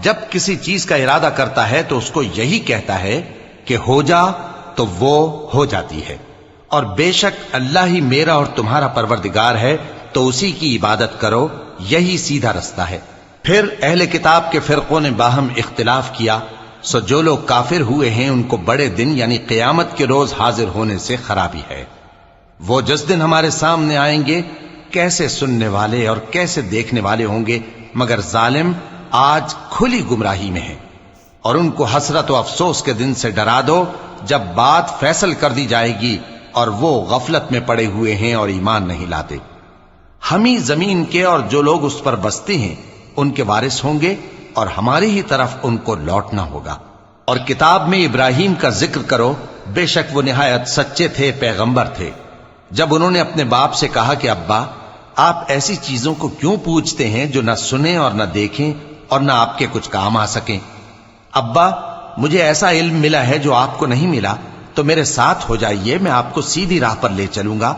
جب کسی چیز کا ارادہ کرتا ہے تو اس کو یہی کہتا ہے کہ ہو جا تو وہ ہو جاتی ہے، اور بے شک اللہ ہی میرا اور تمہارا پروردگار ہے، تو اسی کی عبادت کرو، یہی سیدھا رستہ ہے۔ پھر اہل کتاب کے فرقوں نے باہم اختلاف کیا، سو جو لوگ کافر ہوئے ہیں ان کو بڑے دن یعنی قیامت کے روز حاضر ہونے سے خرابی ہے۔ وہ جس دن ہمارے سامنے آئیں گے کیسے سننے والے اور کیسے دیکھنے والے ہوں گے، مگر ظالم آج کھلی گمراہی میں ہیں۔ اور ان کو حسرت و افسوس کے دن سے ڈرا دو جب بات فیصل کر دی جائے گی اور وہ غفلت میں پڑے ہوئے ہیں اور ایمان نہیں لاتے۔ ہم ہی زمین کے اور جو لوگ اس پر بستے ہیں ان کے وارث ہوں گے، اور ہماری ہی طرف ان کو لوٹنا ہوگا۔ اور کتاب میں ابراہیم کا ذکر کرو، بے شک وہ نہایت سچے تھے، پیغمبر تھے۔ جب انہوں نے اپنے باپ سے کہا کہ ابا، آپ ایسی چیزوں کو کیوں پوچھتے ہیں جو نہ سنیں اور نہ دیکھیں اور نہ آپ کے کچھ کام آ سکیں؟ ابا، مجھے ایسا علم ملا ہے جو آپ کو نہیں ملا، تو میرے ساتھ ہو جائیے، میں آپ کو سیدھی راہ پر لے چلوں گا۔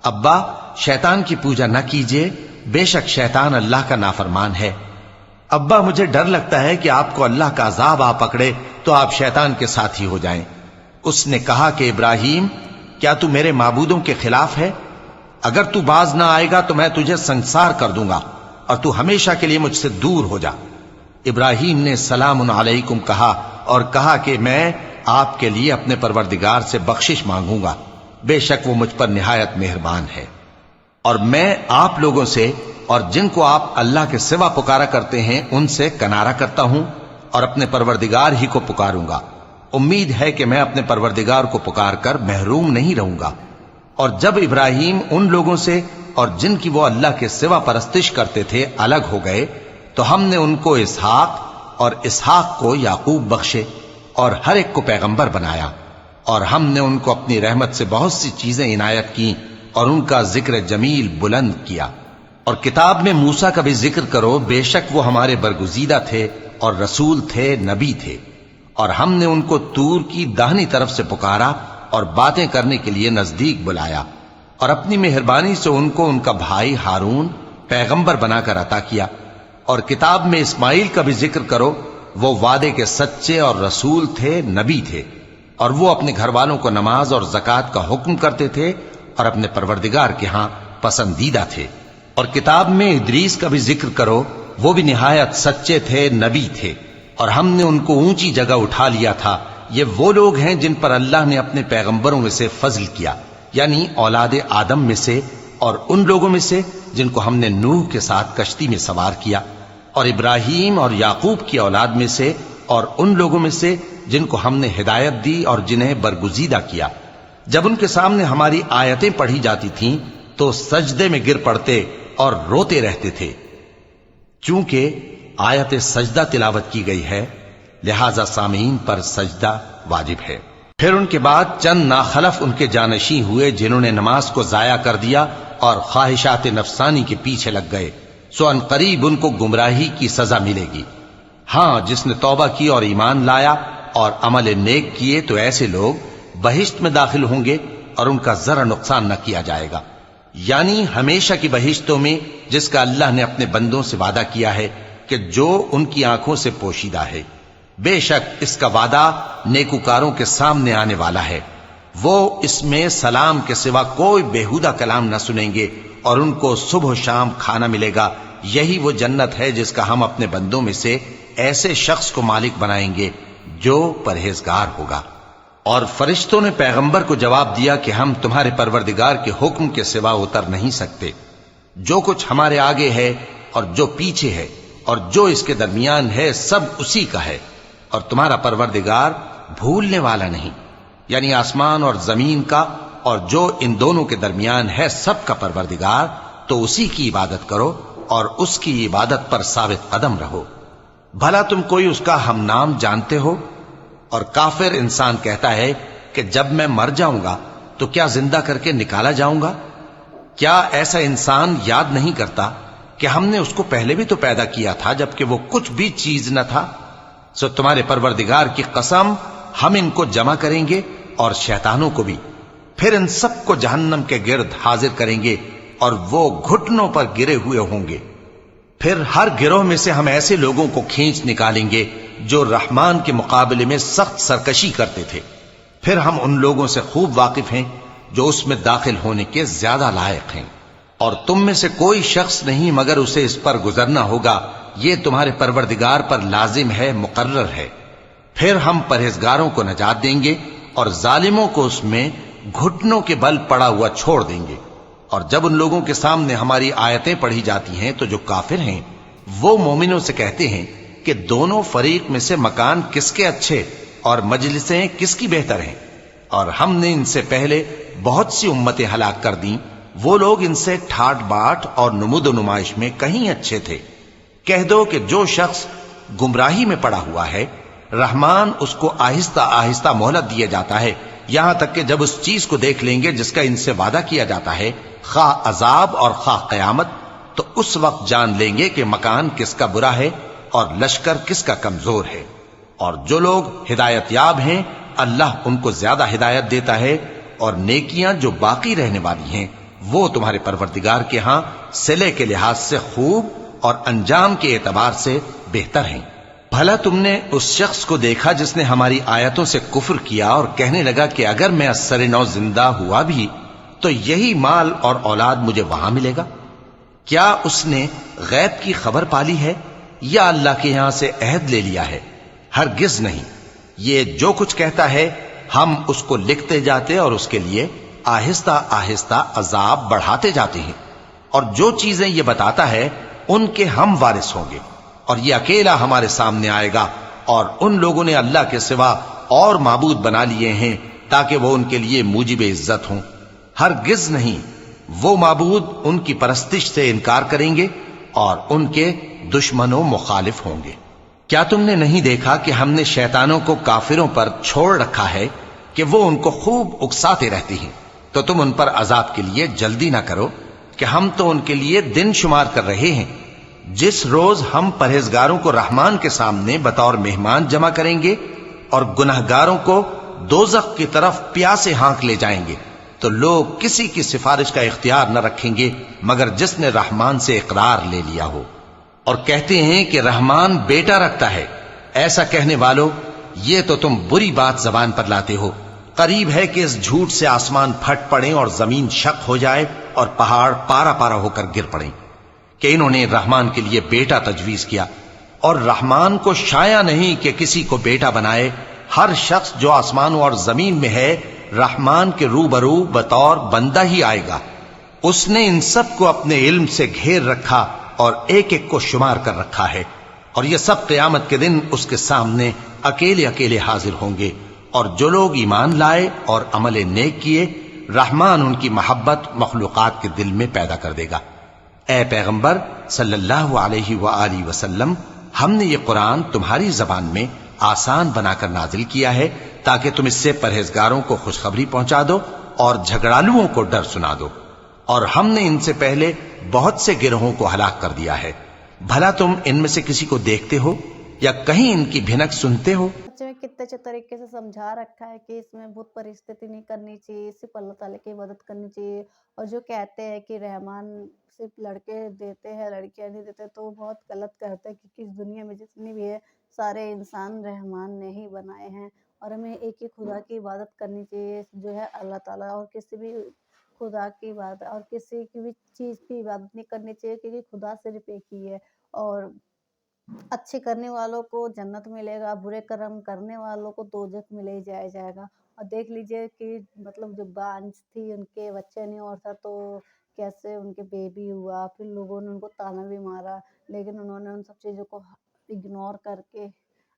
ابا، شیطان کی پوجا نہ کیجیے، بے شک شیطان اللہ کا نافرمان ہے۔ ابا، مجھے ڈر لگتا ہے کہ آپ کو اللہ کا عذاب آ پکڑے تو آپ شیطان کے ساتھی ہو جائیں۔ اس نے کہا کہ ابراہیم، کیا تو میرے معبودوں کے خلاف ہے؟ اگر تو باز نہ آئے گا تو میں تجھے سنسار کر دوں گا اور تو ہمیشہ کے لیے مجھ سے دور ہو جا۔ ابراہیم نے سلام علیکم کہا اور کہا کہ میں آپ کے لیے اپنے پروردگار سے بخشش مانگوں گا، بے شک وہ مجھ پر نہایت مہربان ہے۔ اور میں آپ لوگوں سے اور جن کو آپ اللہ کے سوا پکارا کرتے ہیں ان سے کنارہ کرتا ہوں اور اپنے پروردگار ہی کو پکاروں گا۔ امید ہے کہ میں اپنے پروردگار کو پکار کر محروم نہیں رہوں گا۔ اور جب ابراہیم ان لوگوں سے اور جن کی وہ اللہ کے سوا پرستش کرتے تھے الگ ہو گئے تو ہم نے ان کو اسحاق اور اسحاق کو یعقوب بخشے اور ہر ایک کو پیغمبر بنایا، اور ہم نے ان کو اپنی رحمت سے بہت سی چیزیں عنایت کی اور ان کا ذکر جمیل بلند کیا۔ اور کتاب میں موسیٰ کا بھی ذکر کرو، بے شک وہ ہمارے برگزیدہ تھے اور رسول تھے، نبی تھے، اور ہم نے ان کو طور کی داہنی طرف سے پکارا اور باتیں کرنے کے لیے نزدیک بلایا، اور اپنی مہربانی سے ان کو ان کا بھائی ہارون پیغمبر بنا کر عطا کیا۔ اور کتاب میں اسماعیل کا بھی ذکر کرو، وہ وعدے کے سچے اور رسول تھے، نبی تھے، اور وہ اپنے گھر والوں کو نماز اور زکوٰۃ کا حکم کرتے تھے اور اپنے پروردگار کے ہاں پسندیدہ تھے۔ اور کتاب میں ادریس کا بھی ذکر کرو، وہ بھی نہایت سچے تھے، نبی تھے، اور ہم نے ان کو اونچی جگہ اٹھا لیا تھا۔ یہ وہ لوگ ہیں جن پر اللہ نے اپنے پیغمبروں میں سے فضل کیا، یعنی اولاد آدم میں سے، اور ان لوگوں میں سے جن کو ہم نے نوح کے ساتھ کشتی میں سوار کیا، اور ابراہیم اور یعقوب کی اولاد میں سے، اور ان لوگوں میں سے جن کو ہم نے ہدایت دی اور جنہیں برگزیدہ کیا۔ جب ان کے سامنے ہماری آیتیں پڑھی جاتی تھیں تو سجدے میں گر پڑتے اور روتے رہتے تھے۔ چونکہ آیت سجدہ تلاوت کی گئی ہے لہذا سامعین پر سجدہ واجب ہے۔ پھر ان کے بعد چند ناخلف ان کے جانشین ہوئے جنہوں نے نماز کو ضائع کر دیا اور خواہشات نفسانی کے پیچھے لگ گئے، سو ان قریب ان کو گمراہی کی سزا ملے گی۔ ہاں، جس نے توبہ کی اور ایمان لایا اور عمل نیک کیے تو ایسے لوگ بہشت میں داخل ہوں گے اور ان کا ذرا نقصان نہ کیا جائے گا، یعنی ہمیشہ کی بہشتوں میں جس کا اللہ نے اپنے بندوں سے وعدہ کیا ہے کہ جو ان کی آنکھوں سے پوشیدہ ہے۔ بے شک اس کا وعدہ نیکوکاروں کے سامنے آنے والا ہے، وہ اس میں سلام کے سوا کوئی بیہودہ کلام نہ سنیں گے اور ان کو صبح و شام کھانا ملے گا۔ یہی وہ جنت ہے جس کا ہم اپنے بندوں میں سے ایسے شخص کو مالک بنائیں گے جو پرہیزگار ہوگا۔ اور فرشتوں نے پیغمبر کو جواب دیا کہ ہم تمہارے پروردگار کے حکم کے سوا اتر نہیں سکتے۔ جو کچھ ہمارے آگے ہے اور جو پیچھے ہے اور جو اس کے درمیان ہے سب اسی کا ہے، اور تمہارا پروردگار بھولنے والا نہیں، یعنی آسمان اور زمین کا اور جو ان دونوں کے درمیان ہے سب کا پروردگار، تو اسی کی عبادت کرو اور اس کی عبادت پر ثابت قدم رہو۔ بھلا تم کوئی اس کا ہم نام جانتے ہو؟ اور کافر انسان کہتا ہے کہ جب میں مر جاؤں گا تو کیا زندہ کر کے نکالا جاؤں گا؟ کیا ایسا انسان یاد نہیں کرتا کہ ہم نے اس کو پہلے بھی تو پیدا کیا تھا جبکہ وہ کچھ بھی چیز نہ تھا؟ سو تمہارے پروردگار کی قسم، ہم ان کو جمع کریں گے اور شیطانوں کو بھی، پھر ان سب کو جہنم کے گرد حاضر کریں گے اور وہ گھٹنوں پر گرے ہوئے ہوں گے۔ پھر ہر گروہ میں سے ہم ایسے لوگوں کو کھینچ نکالیں گے جو رحمان کے مقابلے میں سخت سرکشی کرتے تھے. پھر ہم ان لوگوں سے خوب واقف ہیں جو اس میں داخل ہونے کے زیادہ لائق ہیں، اور تم میں سے کوئی شخص نہیں مگر اسے اس پر گزرنا ہوگا. یہ تمہارے پروردگار پر لازم ہے، مقرر ہے. پھر ہم پرہیزگاروں کو نجات دیں گے اور ظالموں کو اس میں گھٹنوں کے بل پڑا ہوا چھوڑ دیں گے. اور جب ان لوگوں کے سامنے ہماری آیتیں پڑھی جاتی ہیں تو جو کافر ہیں وہ مومنوں سے کہتے ہیں کہ دونوں فریق میں سے مکان کس کے اچھے اور مجلسیں کس کی بہتر ہیں. اور ہم نے ان سے پہلے بہت سی امتیں ہلاک کر دیں، وہ لوگ ان سے ٹھاٹ باٹ اور نمود و نمائش میں کہیں اچھے تھے. کہہ دو کہ جو شخص گمراہی میں پڑا ہوا ہے رحمان اس کو آہستہ آہستہ مہلت دیا جاتا ہے، یہاں تک کہ جب اس چیز کو دیکھ لیں گے جس کا ان سے وعدہ کیا جاتا ہے، خواہ عذاب اور خواہ قیامت، تو اس وقت جان لیں گے کہ مکان کس کا برا ہے اور لشکر کس کا کمزور ہے. اور جو لوگ ہدایت یاب ہیں اللہ ان کو زیادہ ہدایت دیتا ہے، اور نیکیاں جو باقی رہنے والی ہیں وہ تمہارے پروردگار کے ہاں صلے کے لحاظ سے خوب اور انجام کے اعتبار سے بہتر ہیں. بھلا تم نے اس شخص کو دیکھا جس نے ہماری آیتوں سے کفر کیا اور کہنے لگا کہ اگر میں ازسر نو زندہ ہوا بھی تو یہی مال اور اولاد مجھے وہاں ملے گا؟ کیا اس نے غیب کی خبر پالی ہے یا اللہ کے یہاں سے عہد لے لیا ہے؟ ہرگز نہیں. یہ جو کچھ کہتا ہے ہم اس کو لکھتے جاتے اور اس کے لیے آہستہ آہستہ عذاب بڑھاتے جاتے ہیں. اور جو چیزیں یہ بتاتا ہے ان کے ہم وارث ہوں گے، اور یہ اکیلا ہمارے سامنے آئے گا. اور ان لوگوں نے اللہ کے سوا اور معبود بنا لیے ہیں تاکہ وہ ان کے لیے موجب عزت ہوں. ہرگز نہیں، وہ معبود ان کی پرستش سے انکار کریں گے اور ان کے دشمن و مخالف ہوں گے. کیا تم نے نہیں دیکھا کہ ہم نے شیطانوں کو کافروں پر چھوڑ رکھا ہے کہ وہ ان کو خوب اکساتے رہتے ہیں؟ تو تم ان پر عذاب کے لیے جلدی نہ کرو کہ ہم تو ان کے لیے دن شمار کر رہے ہیں. جس روز ہم پرہیزگاروں کو رحمان کے سامنے بطور مہمان جمع کریں گے اور گناہگاروں کو دوزخ کی طرف پیاسے ہانک لے جائیں گے، تو لوگ کسی کی سفارش کا اختیار نہ رکھیں گے مگر جس نے رحمان سے اقرار لے لیا ہو. اور کہتے ہیں کہ رحمان بیٹا رکھتا ہے. ایسا کہنے والوں، یہ تو تم بری بات زبان پر لاتے ہو. قریب ہے کہ اس جھوٹ سے آسمان پھٹ پڑیں اور زمین شق ہو جائے اور پہاڑ پارا پارا ہو کر گر پڑیں کہ انہوں نے رحمان کے لیے بیٹا تجویز کیا. اور رحمان کو شایع نہیں کہ کسی کو بیٹا بنائے. ہر شخص جو آسمانوں اور زمین میں ہے رحمان کے روبرو بطور بندہ ہی آئے گا. اس نے ان سب کو اپنے علم سے گھیر رکھا اور ایک ایک کو شمار کر رکھا ہے. اور یہ سب قیامت کے دن اس کے سامنے اکیلے اکیلے حاضر ہوں گے. اور جو لوگ ایمان لائے اور عمل نیک کیے رحمان ان کی محبت مخلوقات کے دل میں پیدا کر دے گا. اے پیغمبر صلی اللہ علیہ وآلہ وسلم، ہم نے یہ قرآن تمہاری زبان میں آسان بنا کر نازل کیا ہے تاکہ تم اس سے پرہیزگاروں کو خوشخبری پہنچا دو اور جھگڑالوؤں کو ڈر سنا دو. اور ہم نے ان سے پہلے بہت سے گروہوں کو ہلاک کر دیا ہے. بھلا تم ان میں سے کسی کو دیکھتے ہو یا کہیں ان کی بھنک سنتے ہو؟ بچے میں کتنے اچھے طریقے سے سمجھا رکھا ہے کہ اس میں بت پرستتی نہیں کرنی چاہیے، صرف اللہ تعالیٰ کی عبادت کرنی چاہیے. اور جو کہتے ہیں کہ رحمان صرف لڑکے دیتے ہیں لڑکیاں نہیں دیتے، تو وہ بہت غلط کرتے ہیں، کیونکہ اس دنیا میں جتنی بھی ہے سارے انسان رحمان نے ہی بنائے ہیں. اور ہمیں ایک ہی خدا کی عبادت کرنی چاہیے جو ہے اللہ تعالیٰ، اور کسی بھی خدا کی عبادت اور کسی کی بھی چیز کی عبادت نہیں کرنی چاہیے، کیونکہ خدا صرف ایک ہی ہے. اور اچھے کرنے والوں کو جنت ملے گا، برے کرم کرنے والوں کو دوزخ میں لے جایا جائے گا. اور دیکھ لیجئے کہ مطلب جو بانجھ تھی ان کے بچے نہیں اور تھا تو کیسے ان کے بیبی ہوا، پھر لوگوں نے ان کو تانا بھی مارا، لیکن انہوں نے ان سب چیزوں کو اگنور کر کے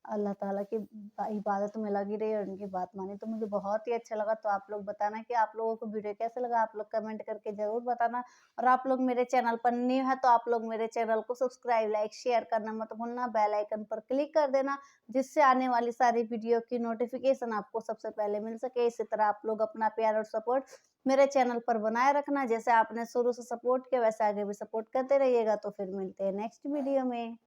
اللہ تعالیٰ کی عبادت میں لگی رہی اور ان کی بات مانی. تو مجھے بہت ہی اچھا لگا. تو آپ لوگ بتانا کہ آپ لوگوں کو ویڈیو کیسے لگا، آپ لوگ کمنٹ کر کے ضرور بتانا. اور آپ لوگ میرے چینل پر نیو ہے تو آپ لوگ میرے چینل کو سبسکرائب، لائک، شیئر کرنا مت بھولنا. بیل آئیکن پر کلک کر دینا جس سے آنے والی ساری ویڈیو کی نوٹیفیکیشن آپ کو سب سے پہلے مل سکے. اسی طرح آپ لوگ اپنا پیار اور سپورٹ میرے چینل پر بنائے رکھنا. جیسے آپ نے شروع سے سپورٹ کیا ویسے آگے بھی سپورٹ کرتے رہیے گا. تو پھر ملتے ہیں نیکسٹ ویڈیو میں.